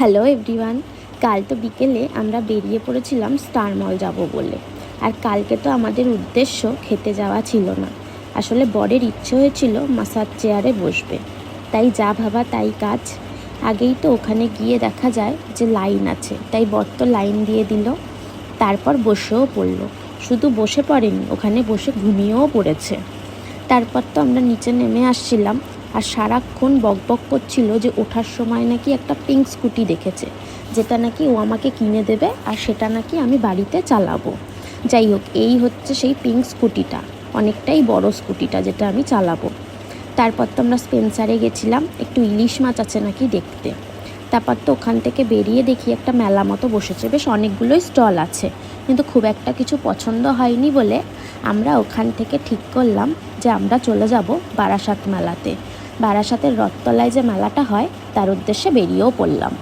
Hello everyone. কাল তো বিকেলে আমরা বেরিয়ে পড়েছিলাম স্টার মল যাব বলে। আর কালকে তো আমাদের উদ্দেশ্য খেতে যাওয়া ছিল না, আসলে বরের ইচ্ছে হয়েছিল মাসাজ চেয়ারে বসবে, তাই যা ভাবা তাই কাজ। আগেই তো ওখানে গিয়ে দেখা যায় যে লাইন আছে, তাই বর তো লাইন দিয়ে দিল, তারপর বসেও পড়লো। শুধু বসে পড়েনি, ওখানে বসে ঘুমিয়েও পড়েছে। তারপর তো আমরা নিচে নেমে আসছিলাম, আর সারাক্ষণ বকবক করছিল যে ওঠার সময় নাকি একটা পিঙ্ক স্কুটি দেখেছে, যেটা নাকি ও আমাকে কিনে দেবে, আর সেটা নাকি আমি বাড়িতে চালাবো। যাই হোক, এই হচ্ছে সেই পিঙ্ক স্কুটিটা, অনেকটাই বড় স্কুটিটা যেটা আমি চালাবো। তারপর তো আমরা স্পেন্সারে গেছিলাম, একটু ইলিশ মাছ আছে নাকি দেখতে। তারপর তো ওখান থেকে বেরিয়ে দেখি একটা মেলা মতো বসেছে, বেশ অনেকগুলোই স্টল আছে, কিন্তু খুব একটা কিছু পছন্দ হয়নি বলে আমরা ওখান থেকে ঠিক করলাম যে আমরা চলে যাব বারাসাত মেলাতে। বারাসাতের রথতলায় যে মেলাটা হয় তার উদ্দেশ্যে বেরিয়েও পড়লাম।